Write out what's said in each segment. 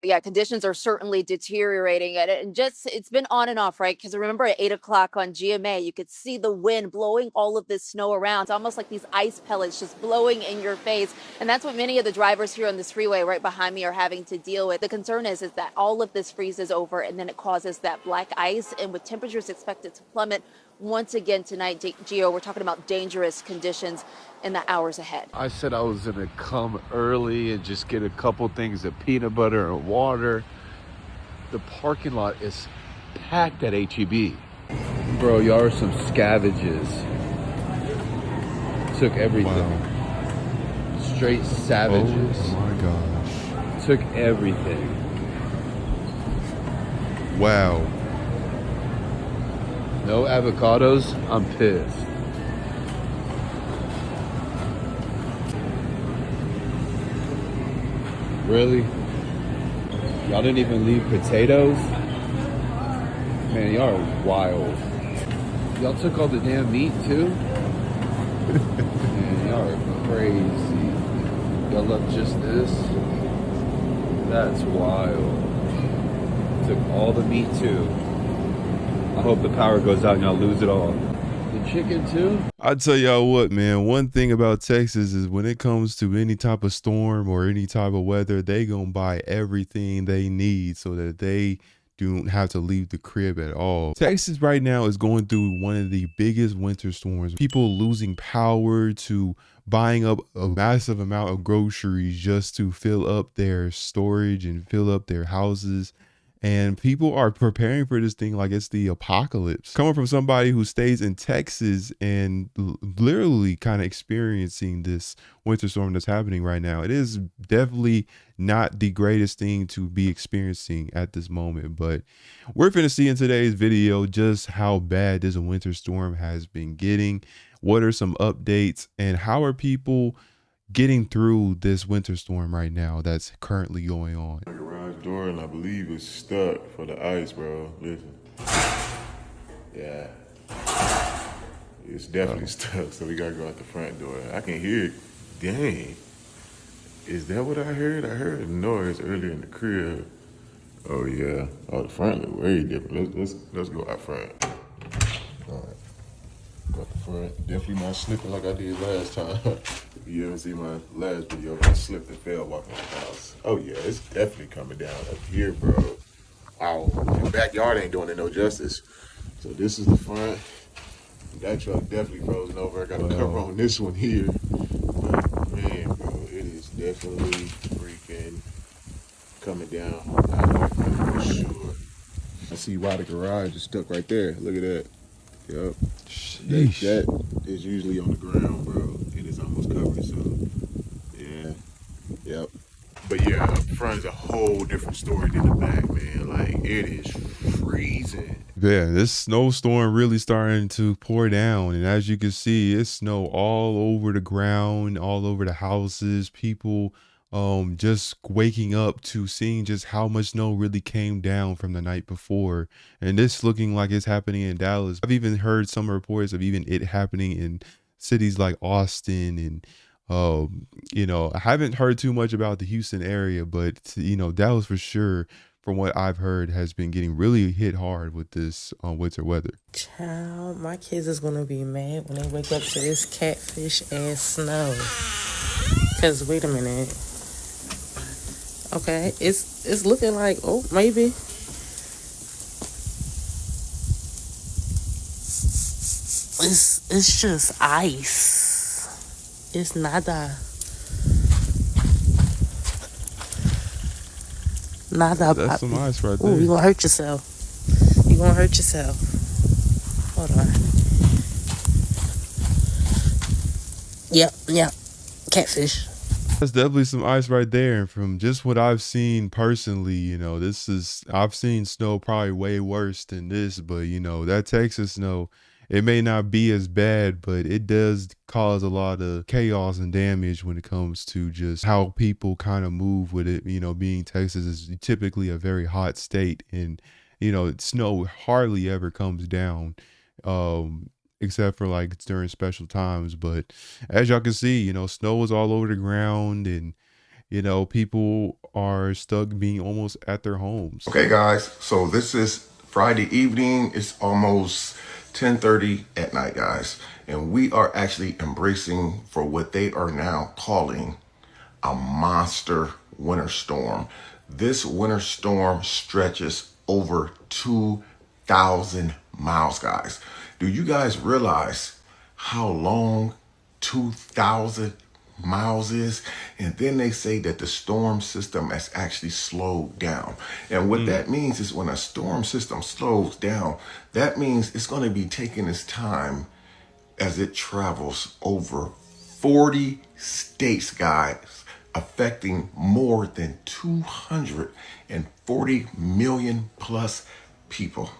Yeah, conditions are certainly deteriorating, and just it's been on and off, right? Because remember at 8 o'clock on GMA, you could see the wind blowing all of this snow around. It's almost like these ice pellets just blowing in your face. And that's what many of the drivers here on this freeway right behind me are having to deal with. The concern is that all of this freezes over and then it causes that black ice. And with temperatures expected to plummet once again tonight, Gio, we're talking about dangerous conditions in the hours ahead. I said I was gonna come early and just get a couple things of peanut butter and water. The parking lot is packed at HEB. Bro, y'all are some scavages. Took everything. Wow. Straight savages. Oh my gosh. Took everything. Wow. No avocados? I'm pissed. Really? Y'all didn't even leave potatoes? Man, y'all are wild. Y'all took all the damn meat too? Man, y'all are crazy. Y'all left just this? That's wild. Took all the meat too. I hope the power goes out and y'all lose it all. The chicken too? I tell y'all what, man, one thing about Texas is when it comes to any type of storm or any type of weather, they gonna buy everything they need so that they don't have to leave the crib at all. Texas right now is going through one of the biggest winter storms. People losing power to buying up a massive amount of groceries just to fill up their storage and fill up their houses. And people are preparing for this thing like it's the apocalypse. Coming from somebody who stays in Texas and literally kind of experiencing this winter storm that's happening right now, it is definitely not the greatest thing to be experiencing at this moment. But we're finna see in today's video just how bad this winter storm has been getting. What are some updates and how are people getting through this winter storm right now that's currently going on? My garage door, and I believe it's stuck for the ice, bro. Listen. Yeah. It's definitely stuck, so we gotta go out the front door. I can hear it. Dang. Is that what I heard? I heard a noise earlier in the crib. Oh yeah. Oh, the front look way different. Let's go out front. All right. Go out the front. Definitely not slipping like I did last time. If you haven't seen my last video, I slipped and fell walking in the house. Oh yeah, it's definitely coming down up here, bro. Wow, the backyard ain't doing it no justice. So this is the front. That truck definitely frozen over. I got a cover on this one here. But man, bro, it is definitely freaking coming down out here for sure. I see why the garage is stuck right there. Look at that. Yep. That is usually on the ground, bro. It is almost covered, so yeah. Yep. But yeah, up front is a whole different story than the back, man. Like, it is freezing. Yeah, this snowstorm really starting to pour down. And as you can see, it's snow all over the ground, all over the houses. People just waking up to seeing just how much snow really came down from the night before. And this looking like it's happening in Dallas. I've even heard some reports of even it happening in cities like Austin and you know, I haven't heard too much about the Houston area, but you know, Dallas for sure, from what I've heard, has been getting really hit hard with this winter weather. Child, my kids is gonna be mad when they wake up to this catfish and snow. Cause wait a minute. Okay, it's looking like, oh, maybe. It's just ice. It's nada. Nada. That's some ice right there. Ooh, you gonna hurt yourself. You gonna hurt yourself. Hold on. Yep. Catfish. That's definitely some ice right there. And from just what I've seen personally, you know, I've seen snow probably way worse than this, but you know, that Texas snow, it may not be as bad, but it does cause a lot of chaos and damage when it comes to just how people kind of move with it. You know, being Texas is typically a very hot state, and you know, snow hardly ever comes down, except for like during special times. But as y'all can see, you know, snow is all over the ground, and you know, people are stuck being almost at their homes. Okay, guys, so this is Friday evening. It's almost 10:30 at night, guys, and we are actually embracing for what they are now calling a monster winter storm. This winter storm stretches over 2,000 miles, guys. Do you guys realize how long 2,000 miles is? And then they say that the storm system has actually slowed down. And what that means is when a storm system slows down, that means it's going to be taking its time as it travels over 40 states, guys, affecting more than 240 million plus people.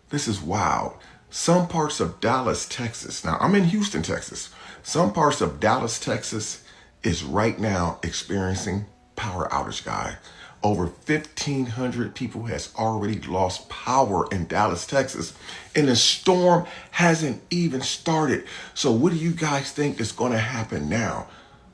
This is wild. Some parts of Dallas, Texas. Now, I'm in Houston, Texas. Some parts of Dallas, Texas is right now experiencing power outage, guy. Over 1,500 people has already lost power in Dallas, Texas, and the storm hasn't even started. So what do you guys think is going to happen now?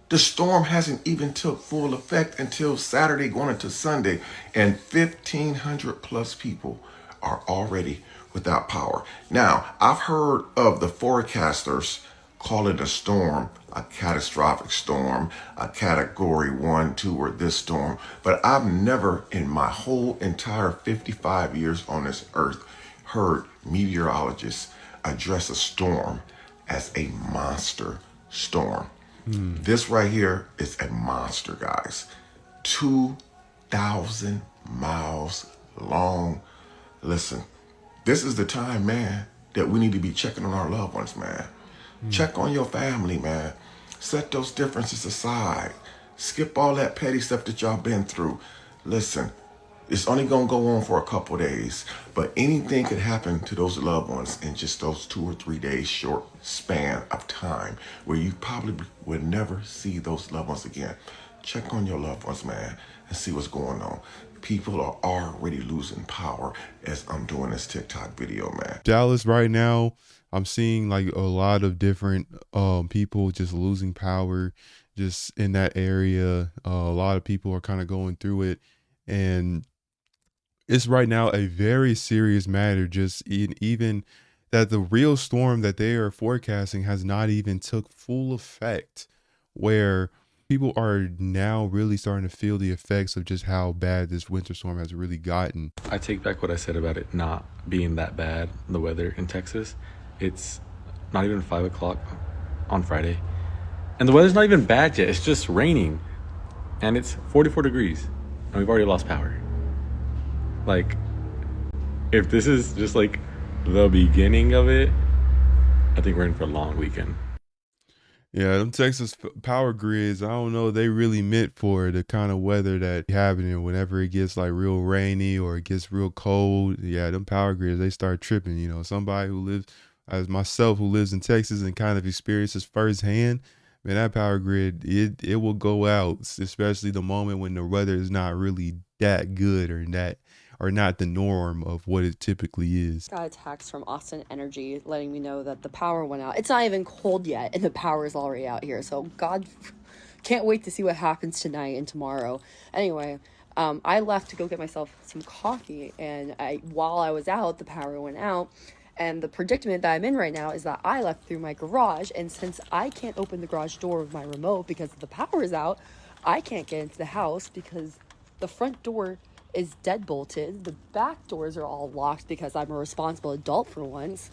The storm hasn't even took full effect until Saturday going into Sunday, and 1,500 plus people are already without power. Now, I've heard of the forecasters call it a storm, a catastrophic storm, a category 1, 2, or this storm, but I've never in my whole entire 55 years on this earth heard meteorologists address a storm as a monster storm. This right here is a monster, guys. 2,000 miles long. Listen, this is the time, man, that we need to be checking on our loved ones, man. Check on your family, man. Set those differences aside. Skip all that petty stuff that y'all been through. Listen, it's only going to go on for a couple days, but anything could happen to those loved ones in just those 2 or 3 days short span of time where you probably would never see those loved ones again. Check on your loved ones, man, and see what's going on. People are already losing power as I'm doing this TikTok video, man. Dallas right now, I'm seeing like a lot of different people just losing power just in that area. A lot of people are kind of going through it, and it's right now a very serious matter. Just even that the real storm that they are forecasting has not even took full effect, where people are now really starting to feel the effects of just how bad this winter storm has really gotten. I take back what I said about it not being that bad, the weather in Texas. It's not even 5 o'clock on Friday. And the weather's not even bad yet. It's just raining. And it's 44 degrees. And we've already lost power. Like, if this is just like the beginning of it, I think we're in for a long weekend. Yeah, them Texas power grids, I don't know, they really meant for the kind of weather that happening whenever it gets like real rainy or it gets real cold. Yeah, them power grids, they start tripping. You know, somebody who lives, as myself, who lives in Texas and kind of experiences firsthand, man, that power grid, it will go out, especially the moment when the weather is not really that good or not the norm of what it typically is. Got a text from Austin Energy letting me know that the power went out. It's not even cold yet, and the power is already out here. So God, can't wait to see what happens tonight and tomorrow. Anyway, I left to go get myself some coffee, and while I was out, the power went out. And the predicament that I'm in right now is that I left through my garage, and since I can't open the garage door with my remote because the power is out, I can't get into the house because the front door is dead bolted. The back doors are all locked because I'm a responsible adult for once.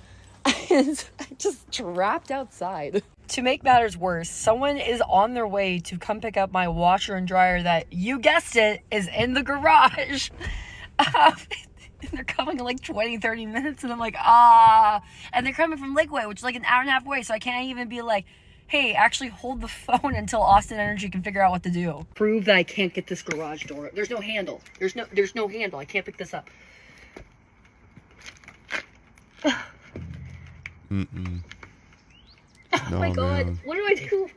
And I'm just trapped outside. To make matters worse, someone is on their way to come pick up my washer and dryer that, you guessed it, is in the garage. And they're coming in like 20, 30 minutes, and I'm like, and they're coming from Lakeway, which is like an hour and a half away, so I can't even be like, hey, actually hold the phone until Austin Energy can figure out what to do. Prove that I can't get this garage door. There's no handle. There's no handle. I can't pick this up. Mm-mm. Oh No, my God. man. What do I do?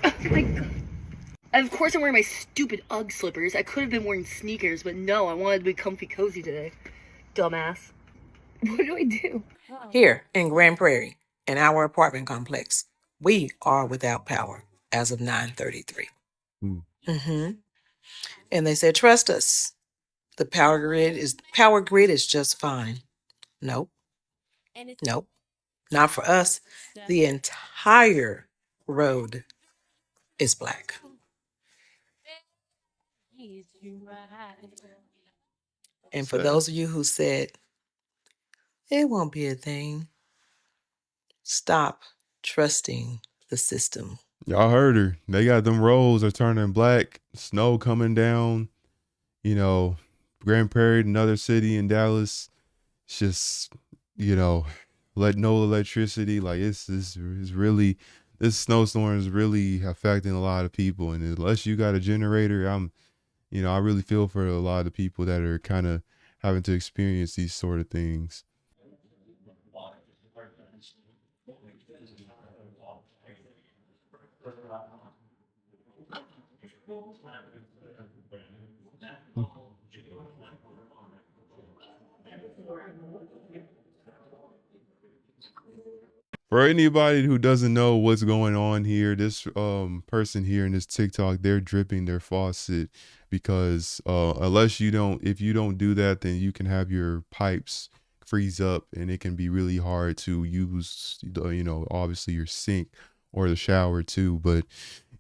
Oh my God. And of course I'm wearing my stupid Ugg slippers. I could have been wearing sneakers, but no, I wanted to be comfy cozy today. Dumbass. What do I do? Here in Grand Prairie, in our apartment complex, we are without power as of 9:33. Mm-hmm. And they said, trust us. The power grid is just fine. Nope. Nope. Not for us. The entire road is black. And for those of you who said it won't be a thing, stop trusting the system. Y'all heard her. They got them roads are turning black, snow coming down, you know, Grand Prairie, another city in Dallas. It's just, you know, no electricity. Like it's really, this snowstorm is really affecting a lot of people. And unless you got a generator, I really feel for a lot of people that are kind of having to experience these sort of things. For anybody who doesn't know what's going on here, this person here in this TikTok, they're dripping their faucet because if you don't do that, then you can have your pipes freeze up and it can be really hard to use, obviously your sink or the shower too. But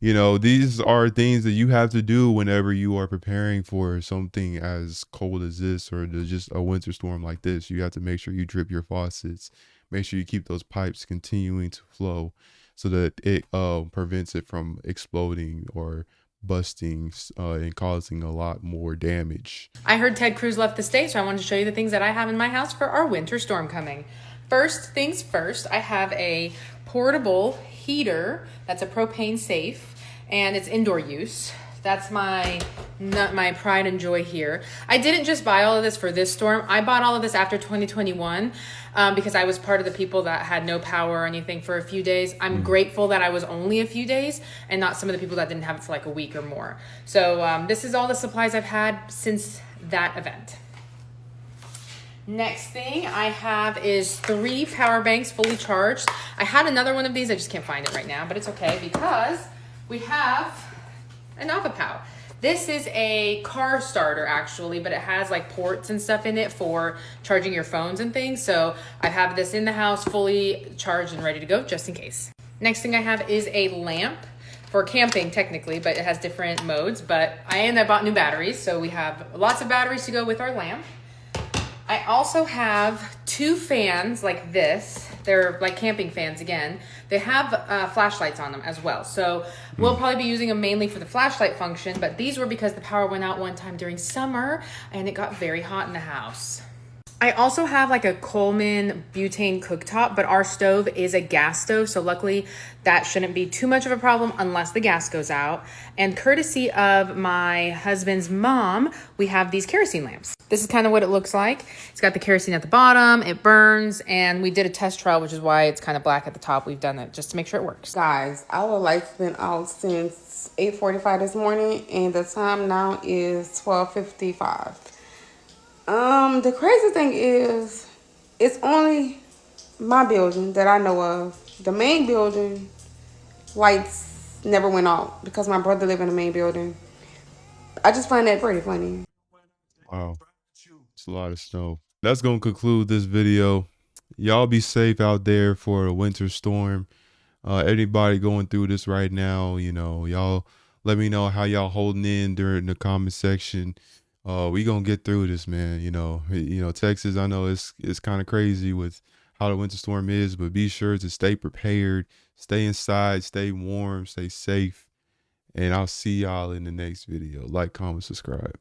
these are things that you have to do whenever you are preparing for something as cold as this or just a winter storm like this. You have to make sure you drip your faucets. Make sure you keep those pipes continuing to flow so that it prevents it from exploding or busting and causing a lot more damage. I heard Ted Cruz left the state, so I wanted to show you the things that I have in my house for our winter storm coming. First things first, I have a portable heater that's a propane safe, and it's indoor use. That's my pride and joy here. I didn't just buy all of this for this storm. I bought all of this after 2021 because I was part of the people that had no power or anything for a few days. I'm grateful that I was only a few days and not some of the people that didn't have it for like a week or more. So this is all the supplies I've had since that event. Next thing I have is 3 power banks fully charged. I had another one of these. I just can't find it right now, but it's okay because we have an AvaPow. This is a car starter actually, but it has like ports and stuff in it for charging your phones and things. So I have this in the house fully charged and ready to go just in case. Next thing I have is a lamp for camping technically, but it has different modes. But I bought new batteries, so we have lots of batteries to go with our lamp. I also have 2 fans like this. They're like camping fans again. They have flashlights on them as well. So we'll probably be using them mainly for the flashlight function, but these were because the power went out one time during summer and it got very hot in the house. I also have like a Coleman butane cooktop, but our stove is a gas stove. So luckily that shouldn't be too much of a problem unless the gas goes out. And courtesy of my husband's mom, we have these kerosene lamps. This is kind of what it looks like. It's got the kerosene at the bottom, it burns, and we did a test trial, which is why it's kind of black at the top. We've done it just to make sure it works. Guys, our light's been out since 8:45 this morning, and the time now is 12:55. The crazy thing is, it's only my building that I know of. The main building, lights never went out because my brother lived in the main building. I just find that pretty funny. Wow. It's a lot of snow. That's going to conclude this video. Y'all be safe out there for a winter storm. Anybody going through this right now, y'all let me know how y'all holding in during the comment section. We gonna get through this, man. Texas, I know it's kind of crazy with how the winter storm is, but be sure to stay prepared, stay inside, stay warm, stay safe, and I'll see y'all in the next video. Like, comment, subscribe.